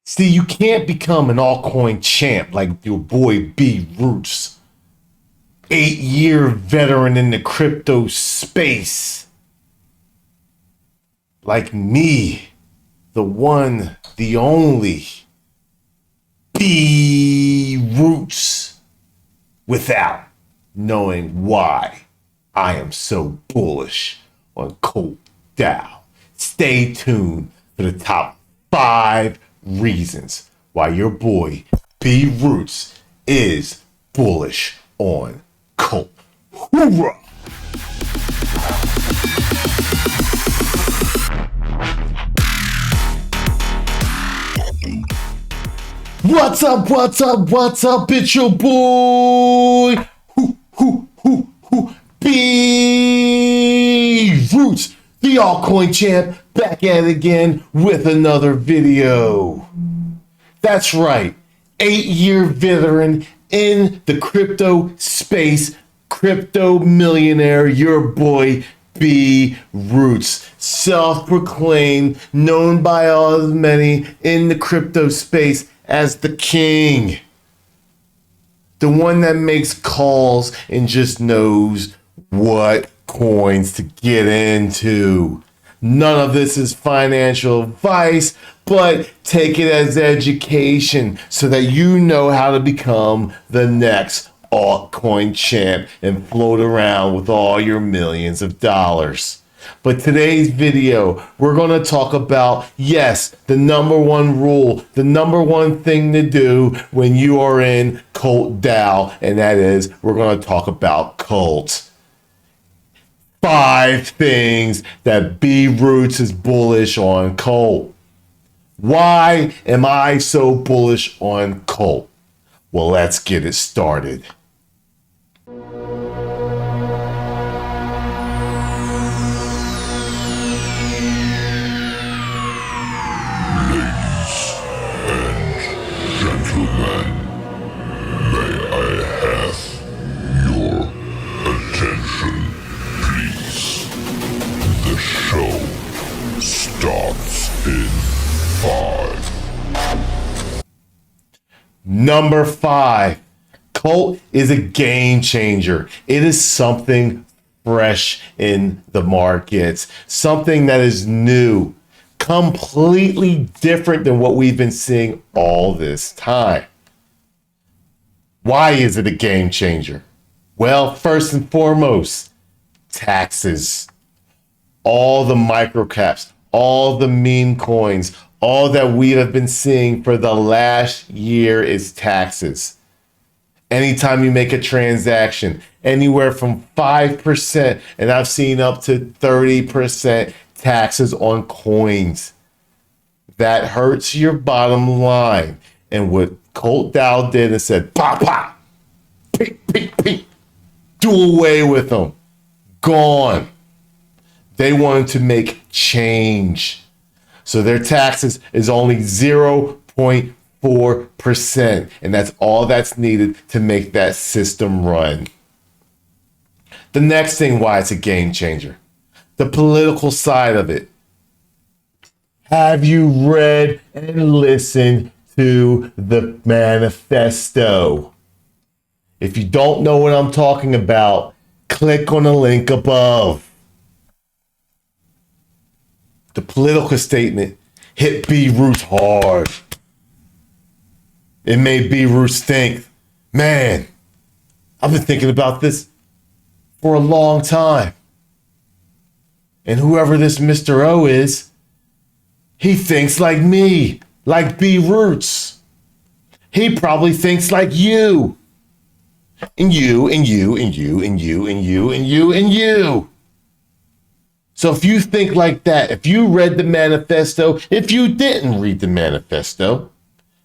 See, you can't become an altcoin champ like your boy B Roots, 8-year veteran in the crypto space, like me, the one, the only B Roots, without knowing why I am so bullish on Cult Dao. Stay tuned for the top 5 reasons why your boy B Roots is bullish on Cult. Hoorah! What's up, what's up, what's up? It's your boy B Roots, the altcoin champ, back at it again with another video. That's right, 8-year veteran in the crypto space, crypto millionaire, your boy B Roots, self-proclaimed, known by all as many in the crypto space as the king. The one that makes calls and just knows what coins to get into. None of this is financial advice, but take it as education so that you know how to become the next altcoin champ and float around with all your millions of dollars. But today's video, we're going to talk about, yes, the number one rule, the number one thing to do when you are in Cult Dao, and that is we're going to talk about cults. 5 things that B Roots is bullish on Cult. Why am I so bullish on Cult? Well, let's get it started. Number 5, Cult is a game changer. It is something fresh in the markets, something that is new, completely different than what we've been seeing all this time. Why is it a game changer? Well, first and foremost, taxes. All the microcaps, all the meme coins, all that we have been seeing for the last year is taxes. Anytime you make a transaction, anywhere from 5%, and I've seen up to 30% taxes on coins. That hurts your bottom line. And what Cult Dao did is said, pop, pop, pink, pink, pink, do away with them. Gone. They wanted to make change. So their taxes is only 0.4%. And that's all that's needed to make that system run. The next thing why it's a game changer, the political side of it. Have you read and listened to the manifesto? If you don't know what I'm talking about, click on the link above. The political statement hit B Roots hard. It made B Roots think, man, I've been thinking about this for a long time. And whoever this Mr. O is, he thinks like me, like B Roots. He probably thinks like you. And you, and you, and you, and you, and you, and you, and you. So if you think like that, if you read the manifesto, if you didn't read the manifesto,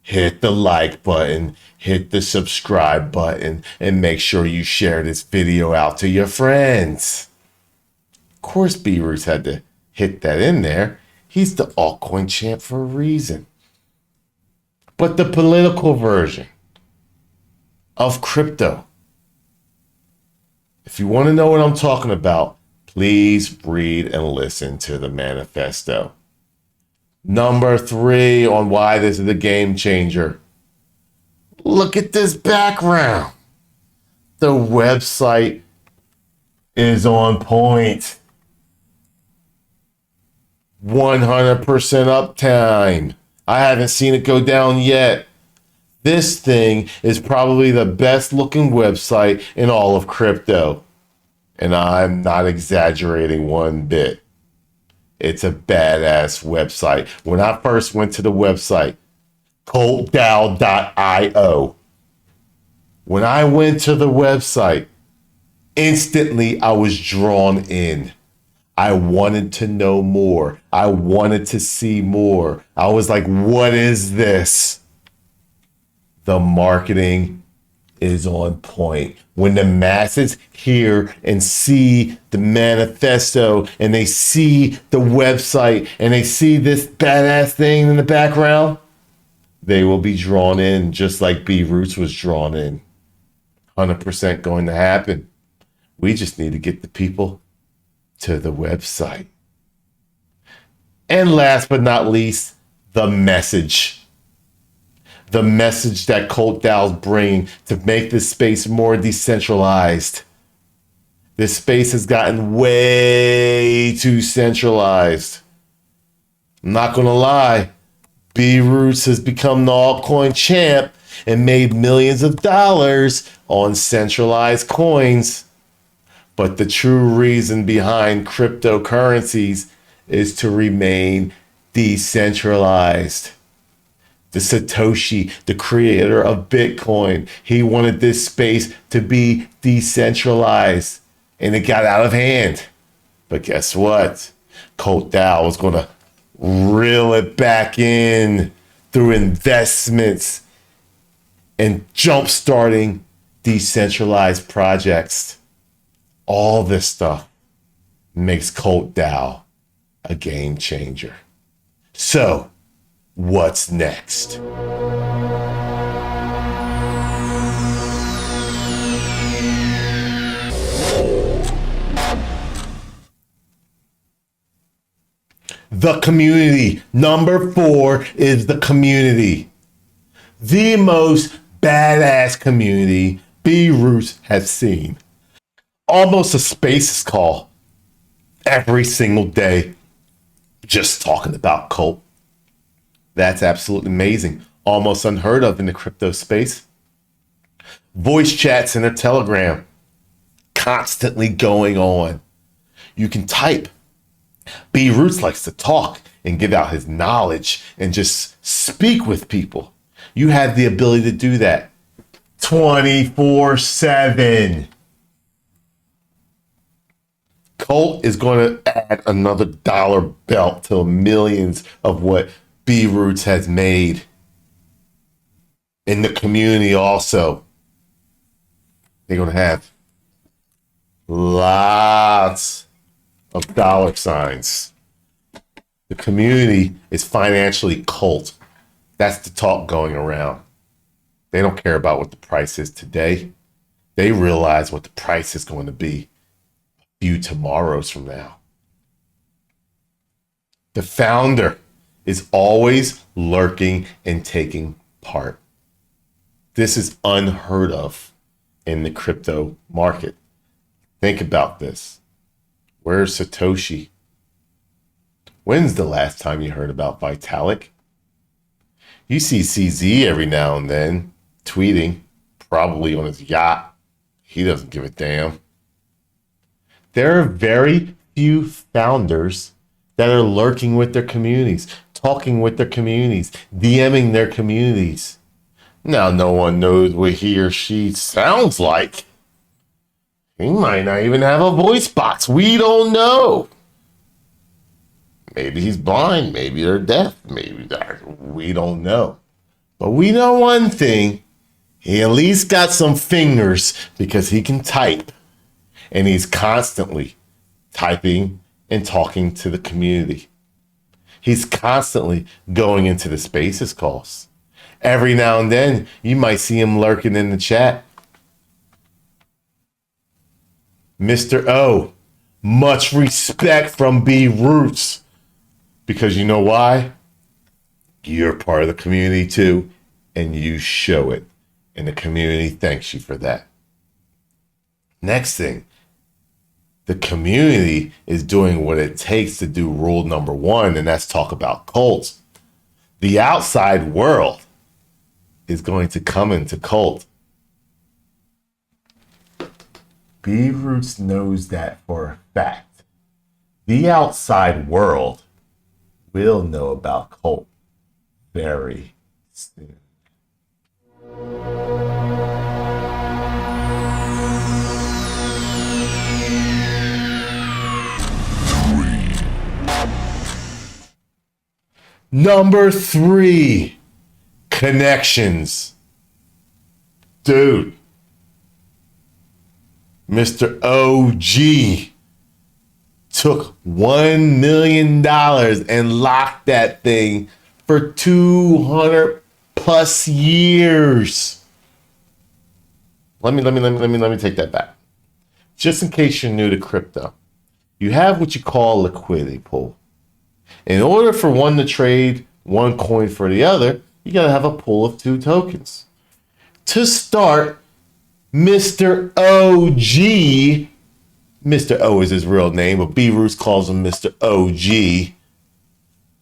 hit the like button, hit the subscribe button, and make sure you share this video out to your friends. Of course, B Roots had to hit that in there. He's the altcoin champ for a reason. But the political version of crypto, if you want to know what I'm talking about, please read and listen to the manifesto. Number 3 on why this is a game changer. Look at this background. The website is on point. 100% uptime. I haven't seen it go down yet. This thing is probably the best looking website in all of crypto. And I'm not exaggerating one bit. It's a badass website. When I first went to the website, cultdao.io, when I went to the website, instantly I was drawn in. I wanted to know more. I wanted to see more. I was like, what is this? The marketing is on point. When the masses hear and see the manifesto and they see the website and they see this badass thing in the background, they will be drawn in just like B Roots was drawn in. 100% going to happen. We just need to get the people to the website. And last but not least, the message. The message that Cult Dao is bringing to make this space more decentralized. This space has gotten way too centralized. I'm not going to lie. B Roots has become the altcoin champ and made millions of dollars on centralized coins. But the true reason behind cryptocurrencies is to remain decentralized. The Satoshi, the creator of Bitcoin, he wanted this space to be decentralized, and it got out of hand. But guess what? Cult Dao was going to reel it back in through investments and jump-starting decentralized projects. All this stuff makes Cult Dao a game changer. So, what's next? The community. Number 4 is the community. The most badass community B Roots has seen. Almost a spaces call every single day just talking about cult. That's absolutely amazing. Almost unheard of in the crypto space. Voice chats in a Telegram constantly going on. You can type. B Roots likes to talk and give out his knowledge and just speak with people. You have the ability to do that 24/7. Cult is going to add another dollar belt to millions of what B Roots has made in the community. Also, they're going to have lots of dollar signs. The community is financially cult. That's the talk going around. They don't care about what the price is today. They realize what the price is going to be a few tomorrows from now. The founder is always lurking and taking part. This is unheard of in the crypto market. Think about this. Where's Satoshi? When's the last time you heard about Vitalik? You see CZ every now and then tweeting, probably on his yacht. He doesn't give a damn. There are very few founders that are lurking with their communities, talking with their communities, DMing their communities. Now, no one knows what he or she sounds like. He might not even have a voice box. We don't know. Maybe he's blind. Maybe they're deaf. Maybe we don't know. But we know one thing. He at least got some fingers because he can type. And he's constantly typing and talking to the community. He's constantly going into the spaces calls. Every now and then, you might see him lurking in the chat. Mr. O, much respect from B Roots. Because you know why? You're part of the community too, and you show it. And the community thanks you for that. Next thing, the community is doing what it takes to do rule number one, and that's talk about cults. The outside world is going to come into cult. B-Roots knows that for a fact. The outside world will know about cult very soon. Number 3, connections. Dude, Mr. OG took $1 million and locked that thing for 200 plus years. Let me take that back. Just in case you're new to crypto, you have what you call a liquidity pool. In order for one to trade one coin for the other, you gotta have a pool of 2 tokens. To start, Mr. OG, Mr. O is his real name, but B-Roots calls him Mr. OG,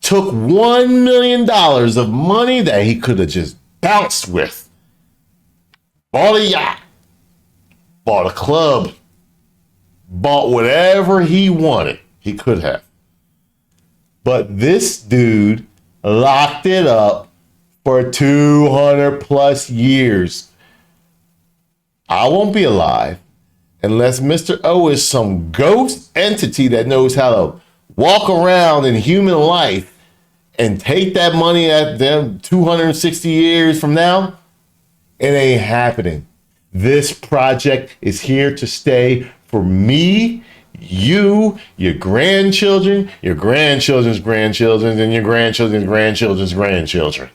took $1 million of money that he could have just bounced with. Bought a yacht, bought a club, bought whatever he wanted. He could have. But this dude locked it up for 200 plus years. I won't be alive unless Mr. O is some ghost entity that knows how to walk around in human life and take that money at them 260 years from now. It ain't happening. This project is here to stay for me, you, your grandchildren, your grandchildren's grandchildren, and your grandchildren's grandchildren's grandchildren.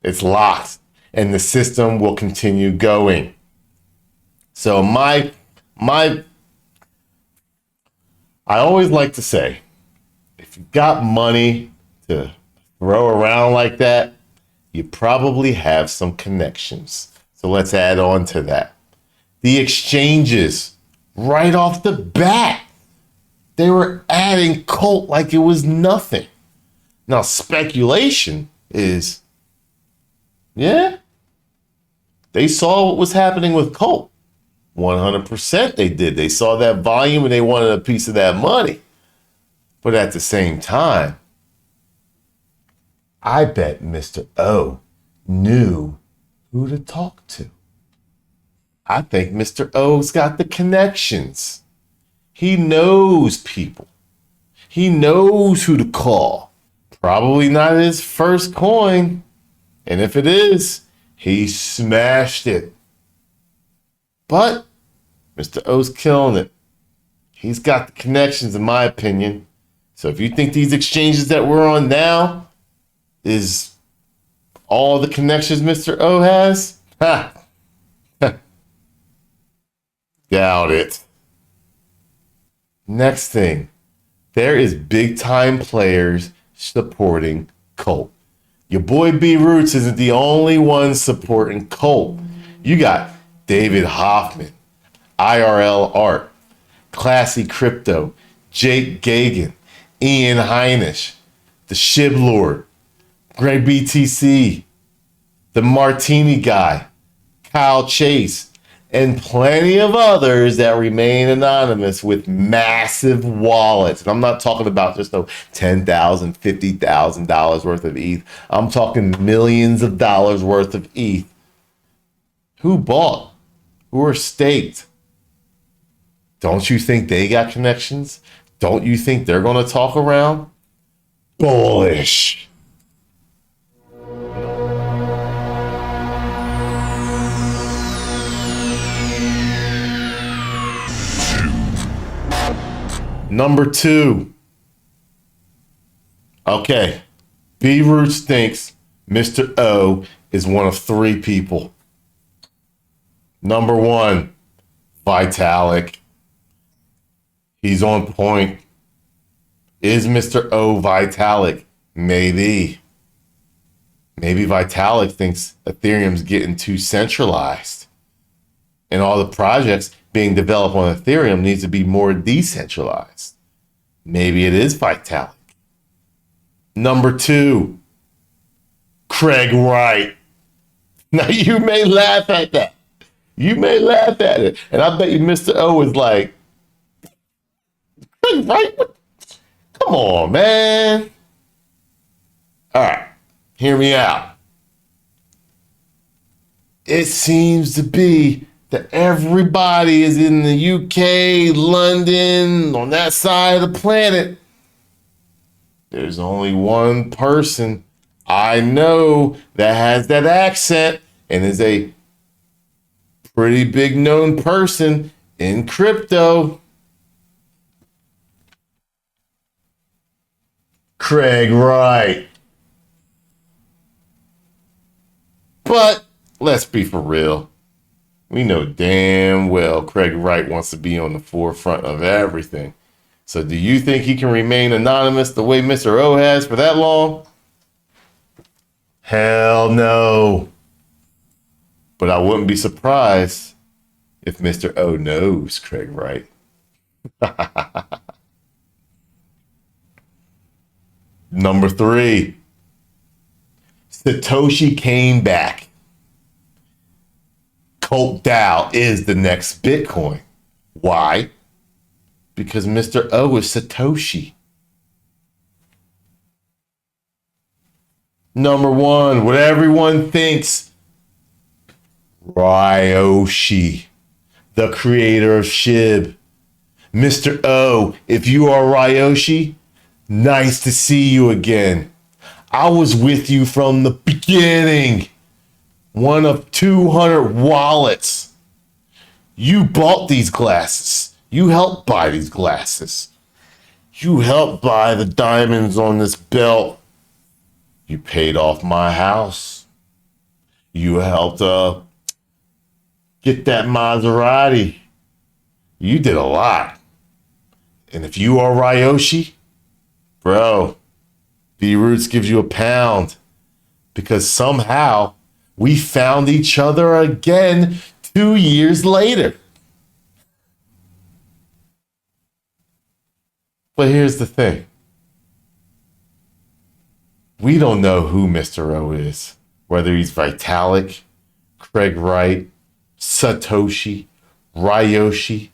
It's locked, and the system will continue going. So I always like to say, if you got money to throw around like that, you probably have some connections. So let's add on to that. The exchanges, right off the bat, they were adding cult like it was nothing. Now, speculation is, yeah, they saw what was happening with cult. 100% they did. They saw that volume and they wanted a piece of that money. But at the same time, I bet Mr. O knew who to talk to. I think Mr. O's got the connections. He knows people. He knows who to call. Probably not his first coin. And if it is, he smashed it. But Mr. O's killing it. He's got the connections, in my opinion. So if you think these exchanges that we're on now is all the connections Mr. O has, doubt it. Next thing, there is big time players supporting Cult. Your boy B-Roots isn't the only one supporting Cult. You got David Hoffman, IRL Art, Classy Crypto, Jake Gagan, Ian Heinisch, the Shib Lord, Greg BTC, the Martini Guy, Kyle Chase, and plenty of others that remain anonymous with massive wallets. And I'm not talking about just no $10,000, $50,000 worth of ETH. I'm talking millions of dollars worth of ETH. Who bought? Who are staked? Don't you think they got connections? Don't you think they're going to talk around? Bullish. Number 2. Okay. B-Roots thinks Mr. O is one of 3 people. Number 1, Vitalik. He's on point. Is Mr. O Vitalik? Maybe. Maybe Vitalik thinks Ethereum's getting too centralized and all the projects being developed on Ethereum needs to be more decentralized. Maybe it is Vitalik. Number 2, Craig Wright. Now you may laugh at that. You may laugh at it. And I bet you Mr. O is like, Craig Wright? Come on, man. All right, hear me out. It seems to be that everybody is in the UK, London, on that side of the planet. There's only one person I know that has that accent and is a pretty big known person in crypto. Craig Wright. But let's be for real. We know damn well Craig Wright wants to be on the forefront of everything. So do you think he can remain anonymous the way Mr. O has for that long? Hell no. But I wouldn't be surprised if Mr. O knows Craig Wright. Number 3. Satoshi came back. Cult Dao is the next Bitcoin. Why? Because Mr. O is Satoshi. Number 1, what everyone thinks. Ryoshi, the creator of SHIB. Mr. O, if you are Ryoshi, nice to see you again. I was with you from the beginning. One of 200 wallets. You bought these glasses. You helped buy these glasses. You helped buy the diamonds on this belt. You paid off my house. You helped get that Maserati. You did a lot. And if you are Ryoshi, bro, B-Roots gives you a pound because somehow we found each other again 2 years later. But here's the thing. We don't know who Mr. O is, whether he's Vitalik, Craig Wright, Satoshi, Ryoshi.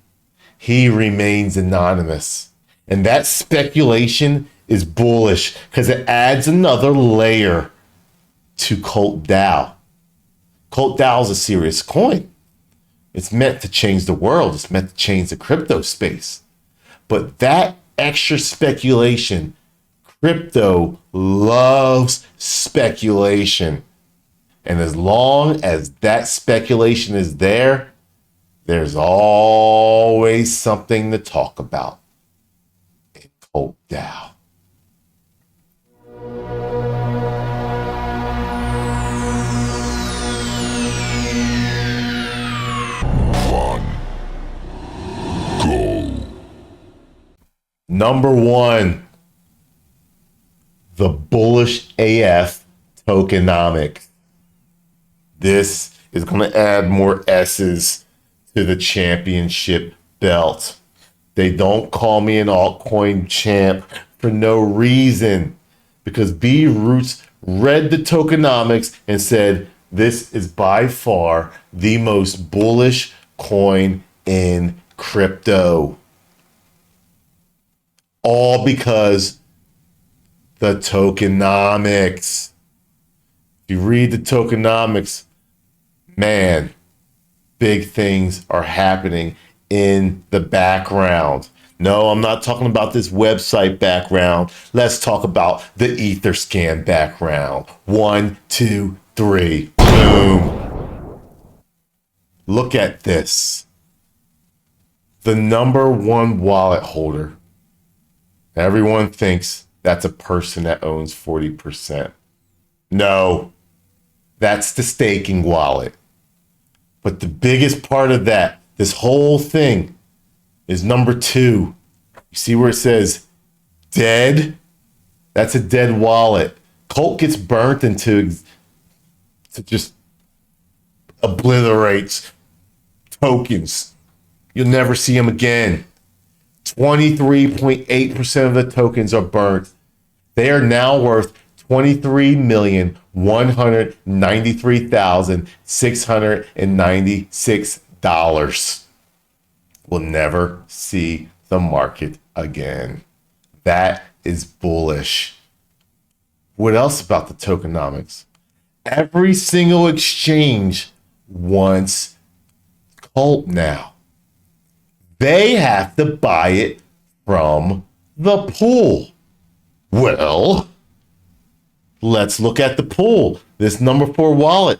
He remains anonymous. And that speculation is bullish because it adds another layer to Cult Dao. Cult Dao is a serious coin. It's meant to change the world. It's meant to change the crypto space. But that extra speculation, crypto loves speculation. And as long as that speculation is there, there's always something to talk about in Cult Dao. Number 1, the bullish AF Tokenomics. This is going to add more S's to the championship belt. They don't call me an altcoin champ for no reason, because B Roots read the tokenomics and said, this is by far the most bullish coin in crypto. All because the tokenomics. If you read the tokenomics, man, big things are happening in the background. No, I'm not talking about this website background. Let's talk about the Etherscan background. 1, 2, 3, boom. Look at this. The number 1 wallet holder. Everyone thinks that's a person that owns 40%. No, that's the staking wallet. But the biggest part of that, this whole thing, is number 2. You see where it says dead? That's a dead wallet. Cult gets burnt into to just obliterates tokens. You'll never see them again. 23.8% of the tokens are burnt. They are now worth $23,193,696. We'll never see the market again. That is bullish. What else about the tokenomics? Every single exchange wants Cult now. They have to buy it from the pool. Well, let's look at the pool. This number 4 wallet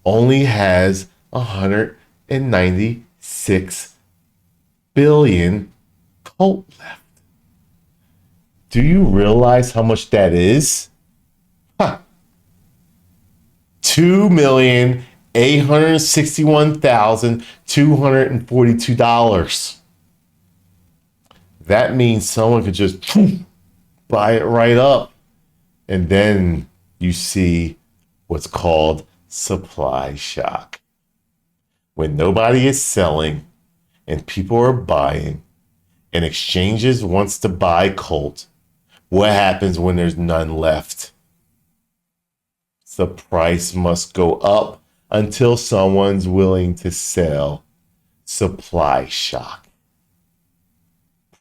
only has 196 billion Cult left. Do you realize how much that is? Huh. $2,861,242. That means someone could just buy it right up. And then you see what's called supply shock. When nobody is selling and people are buying and exchanges wants to buy Cult, what happens when there's none left? The price must go up until someone's willing to sell. Supply shock.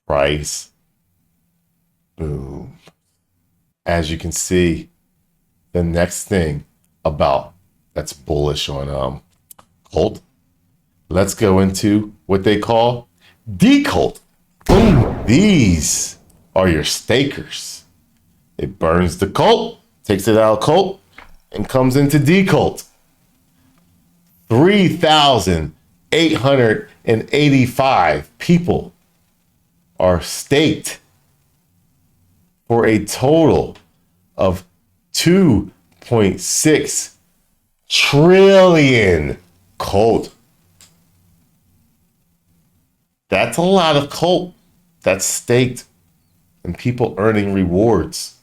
Price. Boom. As you can see, the next thing about that's bullish on Cult. Let's go into what they call decult. Boom. These are your stakers. It burns the Cult, takes it out of Cult, and comes into decult. 3,885 people are staked for a total of 2.6 trillion Cult. That's a lot of Cult that's staked and people earning rewards.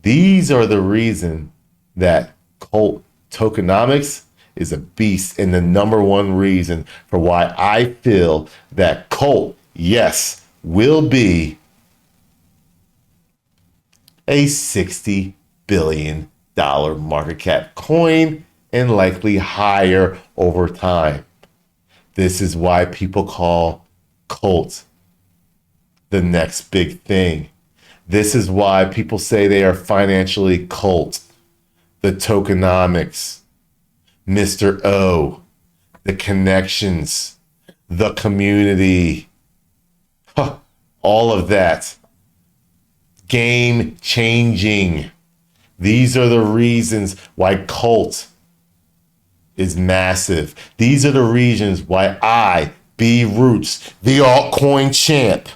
These are the reason that Cult Tokenomics is a beast, and the number one reason for why I feel that Cult, yes, will be a $60 billion market cap coin and likely higher over time. This is why people call Cult the next big thing. This is why people say they are financially Cult. The tokenomics, Mr. O, the connections, the community, all of that. Game changing. These are the reasons why Cult is massive. These are the reasons why I, B Roots, the altcoin champ,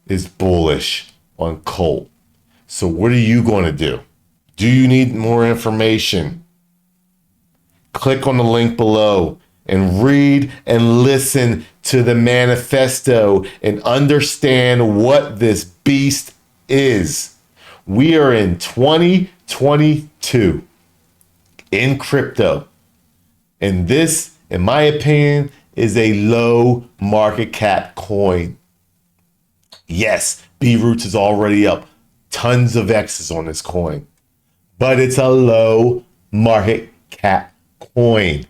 is bullish on Cult. So what are you going to do? Do you need more information? Click on the link below and read and listen to the manifesto and understand what this beast is. We are in 2022 in crypto. And this, in my opinion, is a low market cap coin. Yes, B Roots is already up tons of X's on this coin, but it's a low market cap coin.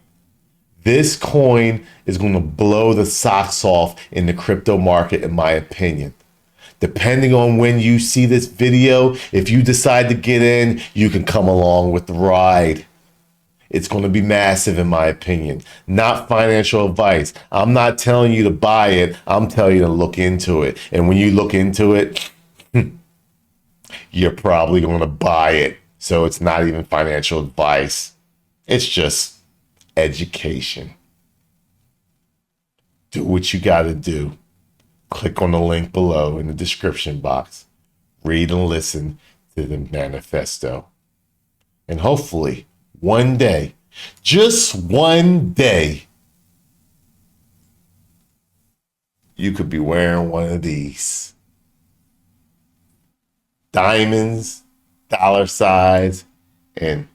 This coin is going to blow the socks off in the crypto market, in my opinion. Depending on when you see this video, if you decide to get in, you can come along with the ride. It's going to be massive, in my opinion. Not financial advice. I'm not telling you to buy it. I'm telling you to look into it. And when you look into it, you're probably going to buy it. So it's not even financial advice. It's just education. Do what you got to do. Click on the link below in the description box. Read and listen to the manifesto. And hopefully, one day, just one day, you could be wearing one of these. diamonds, dollar signs, and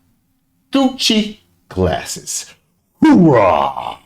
Gucci glasses. Hoorah!